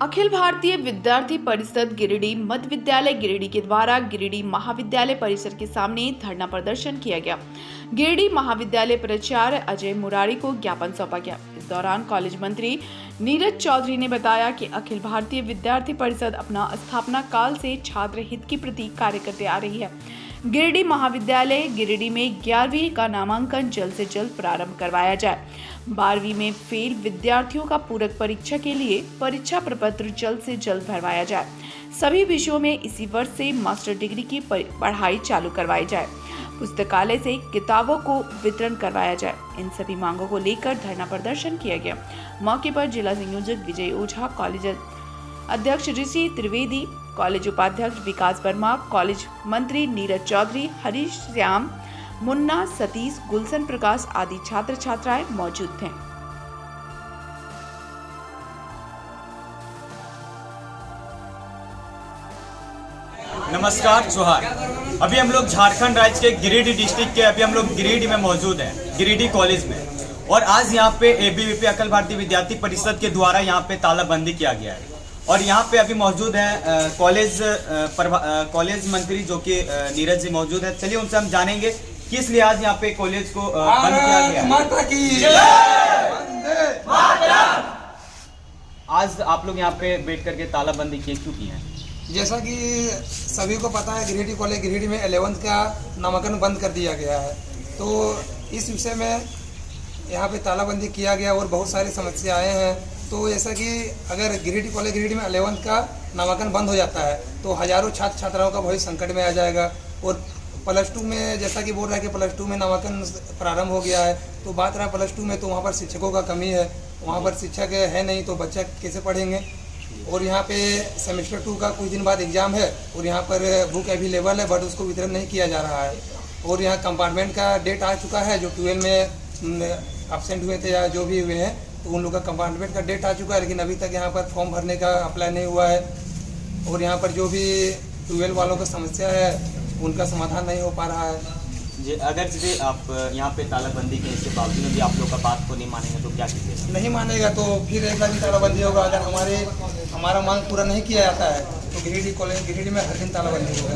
अखिल भारतीय विद्यार्थी परिषद गिरिडीह मध्य विद्यालय गिरिडीह के द्वारा गिरिडीह महाविद्यालय परिसर के सामने धरना प्रदर्शन किया गया। गिरिडीह महाविद्यालय प्राचार्य अजय मुरारी को ज्ञापन सौंपा गया। इस दौरान कॉलेज मंत्री नीरज चौधरी ने बताया कि अखिल भारतीय विद्यार्थी परिषद अपना स्थापना काल से छात्र हित के प्रति कार्य करते आ रही है। गिरिडीह महाविद्यालय गिरिडीह में 11वीं का नामांकन जल्द से जल्द प्रारंभ करवाया जाए। 12वीं में फेल विद्यार्थियों का पूरक परीक्षा के लिए परीक्षा प्रपत्र जल्द से जल्द भरवाया जाए। सभी विषयों में इसी वर्ष से मास्टर डिग्री की पढ़ाई चालू करवाई जाए। पुस्तकालय से किताबों को वितरण करवाया जाए। इन सभी मांगों को लेकर धरना प्रदर्शन किया गया। मौके पर जिला संयोजक विजय ओझा, कॉलेज अध्यक्ष ऋषि त्रिवेदी, कॉलेज उपाध्यक्ष विकास वर्मा, कॉलेज मंत्री नीरज चौधरी, हरीश श्याम, मुन्ना, सतीश, गुलशन प्रकाश आदि छात्र छात्राएं मौजूद थे। नमस्कार, जोहार। अभी हम लोग झारखंड राज्य के गिरिडीह डिस्ट्रिक्ट के हम लोग गिरिडीह में मौजूद हैं, गिरिडीह कॉलेज में। और आज यहाँ पे एबीवीपी अखिल भारतीय विद्यार्थी परिषद के द्वारा यहाँ पे तालाबंदी किया गया है। और यहाँ पे अभी मौजूद है कॉलेज मंत्री जो कि नीरज जी मौजूद है। चलिए उनसे हम जानेंगे किस लिए आज यहाँ पे कॉलेज को बंद किया गया है। आज आप लोग यहाँ पे बैठ करके तालाबंदी क्यों की है? जैसा कि सभी को पता है, गिरिडीह कॉलेज गिरिडीह में 11th का नामांकन बंद कर दिया गया है। तो इस विषय में यहाँ पे तालाबंदी किया गया और बहुत सारी समस्याएं हैं। तो जैसा कि अगर गिरिडीह कॉलेज गिरिडीह में 11th का नामांकन बंद हो जाता है तो हजारों छात्र छात्राओं का भविष्य संकट में आ जाएगा। और +2 में जैसा कि बोल रहा है कि +2 में नामांकन प्रारंभ हो गया है, तो बात रहा +2 में तो वहाँ पर शिक्षकों का कमी है, वहाँ पर शिक्षक है नहीं तो बच्चा कैसे पढ़ेंगे। और यहाँ पे सेमेस्टर 2 का कुछ दिन बाद एग्ज़ाम है और यहाँ पर बुक अवेलेबल है बट उसको वितरण नहीं किया जा रहा है। और यहाँ कंपार्टमेंट का डेट आ चुका है, जो 12 में एब्सेंट हुए थे या जो भी हुए हैं तो उन लोग का कंपार्टमेंट का डेट आ चुका है, लेकिन अभी तक यहाँ पर फॉर्म भरने का अप्लाई नहीं हुआ है। और यहाँ पर जो भी 12 वालों का समस्या है उनका समाधान नहीं हो पा रहा है। जी, अगर जैसे आप यहाँ पे तालाबंदी के इसके बावजूद भी आप लोग का बात को नहीं मानेंगे तो क्या कीजिएगा? नहीं मानेगा तो फिर एक बार भी तालाबंदी होगा। अगर हमारा मांग पूरा नहीं किया जाता है तो गिरिडीह कॉलेज गिरिडीह में हर दिन तालाबंदी होगा।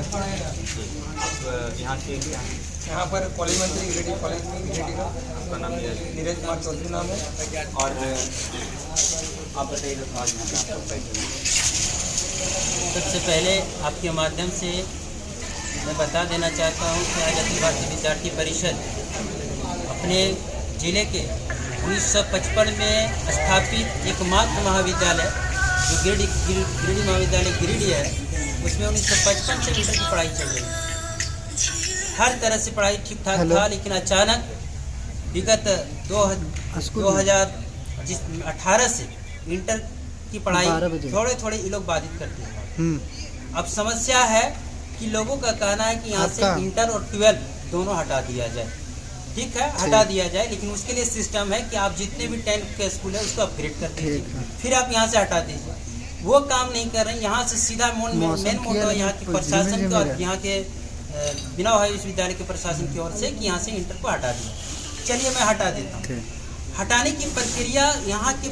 यहाँ पर कॉलेज मंत्री गिरिडीह कॉलेज में गिरिडीह का नाम नीरज कुमार चौधरी नाम है। और आप बताइए। सबसे पहले आपके माध्यम से मैं बता देना चाहता हूँ कि आज अखिल भारतीय विद्यार्थी परिषद अपने जिले के 1955 में स्थापित एकमात्र महाविद्यालय जो गिरिडीह महाविद्यालय गिरिडीह है, उसमें 1955 से इंटर की पढ़ाई चल रही है। हर तरह से पढ़ाई ठीक ठाक था, लेकिन अचानक विगत 2018 से इंटर की पढ़ाई थोड़े ये लोग बाधित करते हैं। अब समस्या है कि लोगों का कहना है कि यहाँ से इंटर और 12 दोनों हटा दिया जाए। ठीक है, हटा दिया जाए, लेकिन उसके लिए सिस्टम है कि आप जितने भी 10th के स्कूल है उसको अपग्रेड कर दीजिए, फिर आप यहाँ से हटा दीजिए। वो काम नहीं कर रहे हैं। यहाँ से सीधा मेन मोटो यहाँ के प्रशासन का, यहाँ के बिना विश्वविद्यालय के प्रशासन की ओर से कि यहाँ से इंटर को हटा दिया। चलिए मैं हटा देता हूँ। हटाने की प्रक्रिया यहाँ के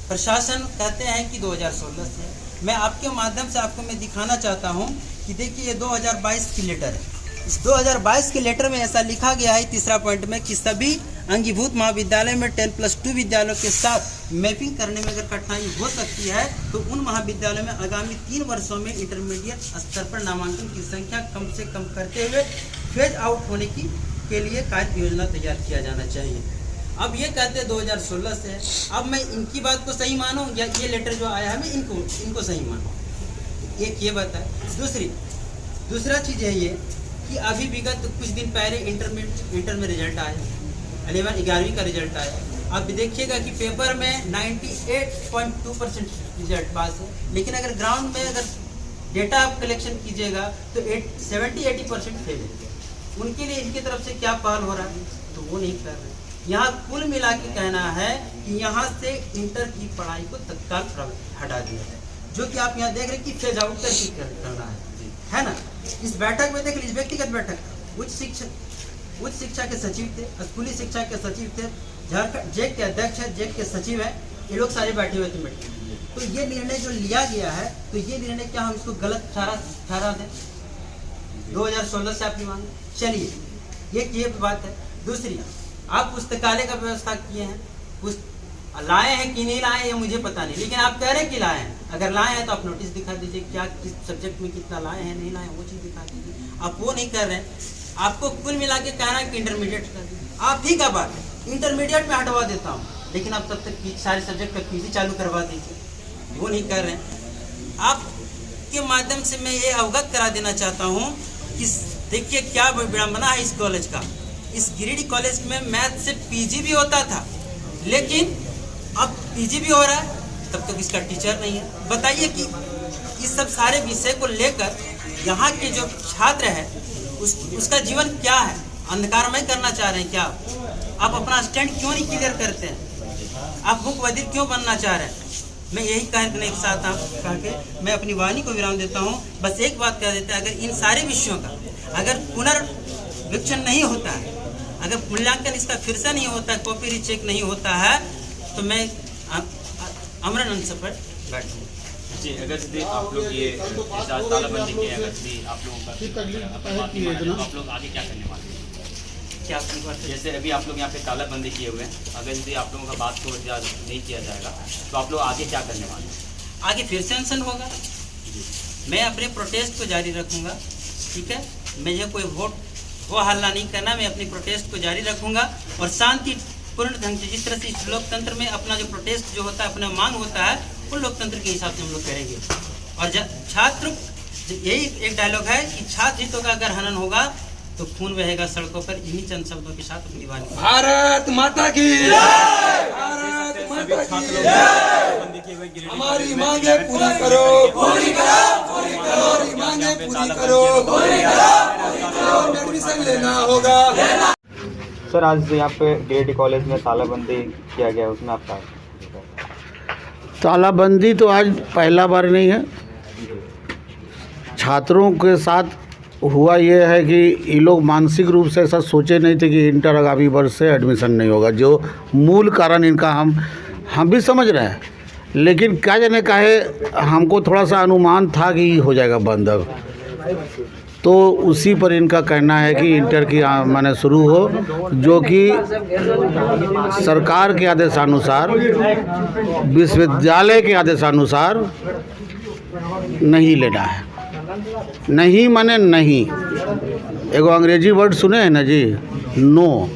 प्रशासन कहते हैं कि 2016 से। मैं आपके माध्यम से आपको मैं दिखाना चाहता हूँ कि देखिए ये 2022 की लेटर है। इस 2022 के लेटर में ऐसा लिखा गया है तीसरा पॉइंट में कि सभी अंगीभूत महाविद्यालय में 10+2 विद्यालयों के साथ मैपिंग करने में अगर कठिनाई हो सकती है तो उन महाविद्यालयों में आगामी 3 वर्षों में इंटरमीडिएट स्तर पर नामांकन की संख्या कम से कम करते हुए फेज आउट होने के लिए कार्य योजना तैयार किया जाना चाहिए। अब ये कहते हैं 2016 से। अब मैं इनकी बात को सही मानूं या ये लेटर जो आया है मैं इनको सही मानूं? एक ये बात है। दूसरा चीज़ है ये कि अभी विगत कुछ दिन पहले इंटर में रिजल्ट आया, 11वीं का रिजल्ट आया। अब देखिएगा कि पेपर में 98.2% रिजल्ट पास है, लेकिन अगर ग्राउंड में अगर डेटा आप कलेक्शन कीजिएगा तो 70-80% फेल है। उनके लिए इनकी तरफ से क्या पहल हो रहा है? तो वो नहीं कर रहे। यहाँ कुल मिला के कहना है कि यहाँ से इंटर की पढ़ाई को तत्काल हटा दिया जाए, जो कि आप यहाँ देख रहे हैं कि फेज आउट करना है ना। इस बैठक में देख लीजिए, व्यक्तिगत बैठक उच्च शिक्षा के सचिव थे, स्कूली शिक्षा के सचिव थे, झारखंड जेक के अध्यक्ष है, जेक के सचिव है, ये लोग सारे बैठे हुए थे मीटिंग। तो ये निर्णय जो लिया गया है, तो ये निर्णय क्या हम इसको गलत ठहरा दें? 2016 से आपकी मांग, चलिए ये बात है। दूसरी, आप पुस्तकालय का व्यवस्था किए हैं, लाए हैं कि नहीं लाए ये मुझे पता नहीं, लेकिन आप कह रहे हैं कि लाए हैं। अगर लाए हैं तो आप नोटिस दिखा दीजिए, क्या किस सब्जेक्ट में कितना लाए हैं, नहीं लाए हैं, वो चीज़ दिखा दीजिए। आप वो नहीं कर रहे हैं। आपको कुल मिला के कहना है कि इंटरमीडिएट कर दीजिए, आप ही का बात है, इंटरमीडिएट में हटवा देता हूँ, लेकिन आप तब तक सारे सब्जेक्ट का पीजी चालू करवा दीजिए, वो नहीं कर रहे हैं। आपके माध्यम से मैं ये अवगत करा देना चाहता हूँ कि देखिए क्या विडंबना है इस कॉलेज का। इस गिरिडीह कॉलेज में मैथ से पीजी भी होता था, लेकिन अब पीजी भी हो रहा है, तब तक इसका टीचर नहीं है। बताइए कि इस सब सारे विषय को लेकर यहाँ के जो छात्र है उसका जीवन क्या है? अंधकारमय करना चाह रहे हैं क्या आप अपना स्टैंड क्यों नहीं क्लियर करते हैं? आप मुख्य बधिर क्यों बनना चाह रहे हैं? मैं यही कहने के साथ कह के मैं अपनी वाणी को विराम देता हूँ। बस एक बात कह देते हैं, अगर इन सारे विषयों का अगर पुनर्वीक्षण नहीं होता है, अगर मूल्यांकन इसका फिर से नहीं होता है, कॉपी रीचेक नहीं होता है, तो मैं अमरन अनशन पर बैठूँगा। जी, अगर यदि आप लोग ये तालाबंदी किए, अगर यदि आप लोगों का आप लोग आगे क्या करने वाले हैं? क्या आपकी बात है? जैसे अभी आप लोग यहाँ पे तालाबंदी किए हुए हैं, अगर यदि आप लोगों का बात को नहीं किया जाएगा तो आप लोग आगे क्या करने वाले हैं? आगे फिर से अनशन होगा। मैं अपने प्रोटेस्ट को जारी रखूँगा, ठीक है। मुझे कोई वोट वो हल्ला नहीं करना, मैं अपनी प्रोटेस्ट को जारी रखूँगा और शांतिपूर्ण ढंग से, जिस तरह से इस लोकतंत्र में अपना जो प्रोटेस्ट जो होता है, अपना मांग होता है, वो लोकतंत्र के हिसाब से हम लोग करेंगे। और छात्र, यही एक डायलॉग है कि छात्र हितों का अगर हनन होगा तो खून बहेगा सड़कों पर। इन्हीं चंद शब्दों के साथ अपनी वाणी। भारत माता की जय, भारत माता की जय। हमारी मांगे पूरी करो, पूरी करो, पूरी करो, हमारी मांगे पूरी करो, पूरी करो, एडमिशन लेना होगा। सर, आज यहाँ पे गिरिडीह कॉलेज में तालाबंदी किया गया, उसमें आपका तालाबंदी तो आज पहला बार नहीं है। छात्रों के साथ हुआ ये है कि ये लोग मानसिक रूप से ऐसा सोचे नहीं थे कि इंटर आगामी वर्ष से एडमिशन नहीं होगा। जो मूल कारण इनका हम भी समझ रहे हैं, लेकिन क्या जाने काहे हमको थोड़ा सा अनुमान था कि हो जाएगा बंद अब, तो उसी पर इनका कहना है कि इंटर की माने शुरू हो, जो कि सरकार के आदेशानुसार, विश्वविद्यालय के आदेशानुसार नहीं लेना है। नहीं माने नहीं, एगो अंग्रेजी वर्ड सुने हैं ना जी, नो,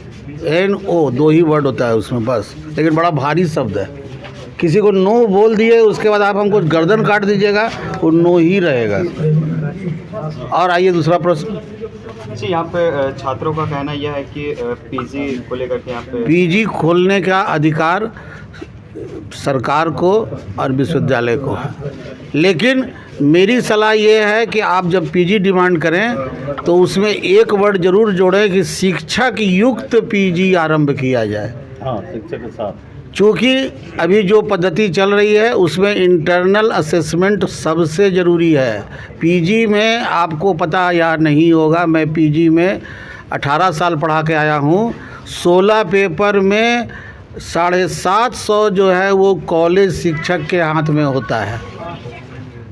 NO, 2 ही वर्ड होता है उसमें बस, लेकिन बड़ा भारी शब्द है। किसी को नो बोल दिए, उसके बाद आप हमको गर्दन काट दीजिएगा, वो नो ही रहेगा। और आइए दूसरा प्रश्न। जी, यहाँ पे छात्रों का कहना यह है कि पीजी को लेकर के यहाँ पे पीजी खोलने का अधिकार सरकार को और विश्वविद्यालय को है, लेकिन मेरी सलाह ये है कि आप जब पीजी डिमांड करें तो उसमें एक वर्ड जरूर जोड़ें कि शिक्षक युक्त पीजी आरंभ किया जाए। हाँ, शिक्षक के साथ, चूँकि अभी जो पद्धति चल रही है उसमें इंटरनल असेसमेंट सबसे ज़रूरी है। पीजी में आपको पता या नहीं होगा, मैं पीजी में 18 साल पढ़ा के आया हूँ। 16 पेपर में 750 जो है वो कॉलेज शिक्षक के हाथ में होता है।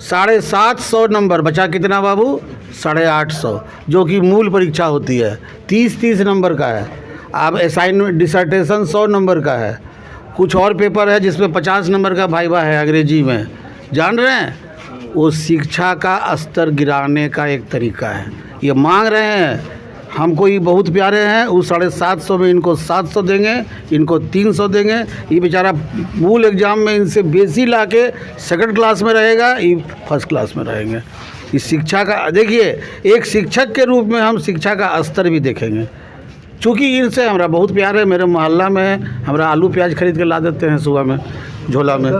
750 नंबर, बचा कितना बाबू? 850, जो कि मूल परीक्षा होती है, 30 नंबर का है। अब असाइनमेंट डिसर्टेशन 100 नंबर का है। कुछ और पेपर है जिसमें 50 नंबर का वाइवा है अंग्रेजी में, जान रहे हैं? वो शिक्षा का स्तर गिराने का एक तरीका है। ये मांग रहे हैं, हमको ये बहुत प्यारे हैं, उस 750 में इनको 700 देंगे, इनको 300 देंगे। ये बेचारा मूल एग्ज़ाम में इनसे बेसी ला के सेकंड क्लास में रहेगा, ये फर्स्ट क्लास में रहेंगे। इस शिक्षा का देखिए, एक शिक्षक के रूप में हम शिक्षा का स्तर भी देखेंगे। चूँकि इनसे हमारा बहुत प्यार है, मेरे मोहल्ला में हमारा आलू प्याज खरीद के ला देते हैं सुबह में झोला में।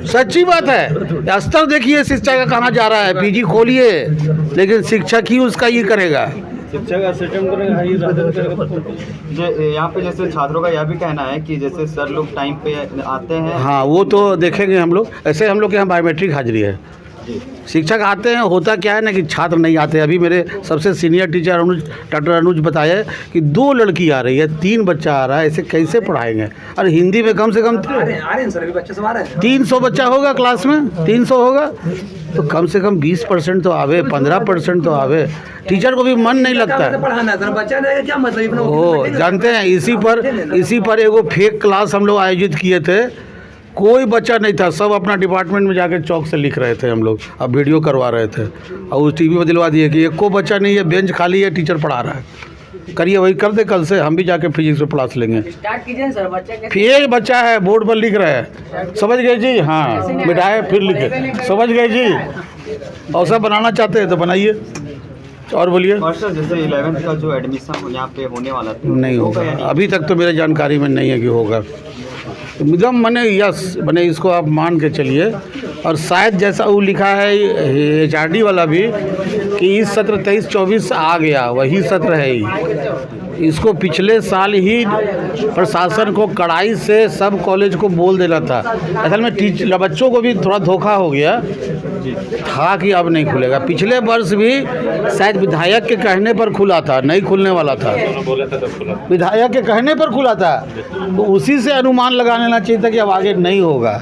सच्ची बात है, स्तर देखिए शिक्षा का कहाँ जा रहा है। पीजी खोलिए, लेकिन शिक्षक ही उसका ये करेगा। शिक्षा का सिस्टम करेगा, यहाँ पे जैसे छात्रों का यह भी कहना है कि जैसे सर लोग टाइम पे आते हैं। हाँ, वो तो देखेंगे हम लोग। ऐसे हम लोग के यहाँ बायोमेट्रिक हाजिरी है, शिक्षक आते हैं, होता क्या है ना कि छात्र नहीं आते। अभी मेरे सबसे सीनियर टीचर डॉक्टर अनुज बताया कि 2 लड़की आ रही है, 3 बच्चा आ रहा है, ऐसे कैसे पढ़ाएंगे। अरे हिंदी में कम से कम 300 बच्चा होगा क्लास में, 300 होगा तो कम से कम 20% तो आवे, 15% तो आवे। टीचर को भी मन नहीं लगता है। ओ जानते हैं, इसी पर एगो फेक क्लास हम लोग आयोजित किए थे। कोई बच्चा नहीं था, सब अपना डिपार्टमेंट में जाके चौक से लिख रहे थे हम लोग, अब वीडियो करवा रहे थे और उस टीवी में दिलवा दिए कि एक को बच्चा नहीं है, बेंच खाली है, टीचर पढ़ा रहा है। करिए वही कर दे, कल से हम भी जाके फिजिक्स में क्लास लेंगे। स्टार्ट कीजिए सर, बच्चे फिर एक बच्चा है बोर्ड पर लिख रहा है, समझ गए जी? हाँ मिटाए फिर लिखे, समझ गए जी? और सब बनाना चाहते हैं तो बनाइए। और बोलिए। और सर जैसे 11th का जो एडमिशन यहाँ पे होने वाला था नहीं होगा, अभी तक तो मेरे जानकारी में नहीं है कि होगा। एकदम मैंने यस मैंने इसको आप मान के चलिए। और शायद जैसा वो लिखा है HRD वाला भी कि इस सत्र 23-24 आ गया, वही सत्र है ही। इसको पिछले साल ही प्रशासन को कड़ाई से सब कॉलेज को बोल देना था। असल में बच्चों को भी थोड़ा धोखा हो गया था कि अब नहीं खुलेगा। पिछले वर्ष भी शायद विधायक के कहने पर खुला था, नहीं खुलने वाला था, विधायक के कहने पर खुला था। तो उसी से अनुमान लगा लेना चाहिए था कि अब आगे नहीं होगा।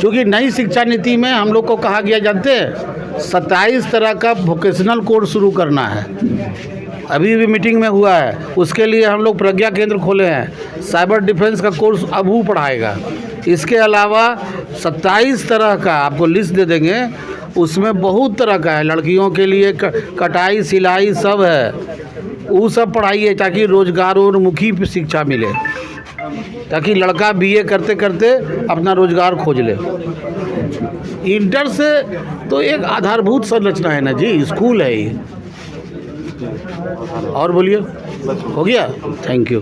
क्योंकि नई शिक्षा नीति में हम लोग को कहा गया, जानते हैं 27 तरह का वोकेशनल कोर्स शुरू करना है। अभी भी मीटिंग में हुआ है, उसके लिए हम लोग प्रज्ञा केंद्र खोले हैं। साइबर डिफेंस का कोर्स अब वो पढ़ाएगा। इसके अलावा 27 तरह का आपको लिस्ट दे देंगे, उसमें बहुत तरह का है। लड़कियों के लिए कटाई सिलाई सब है, वो सब पढ़ाइए ताकि रोजगारोन्मुखी शिक्षा मिले, ताकि लड़का BA करते करते अपना रोजगार खोज ले। इंटर से तो एक आधारभूत संरचना है ना जी, स्कूल है ये। और बोलिए, हो गया? Thank you.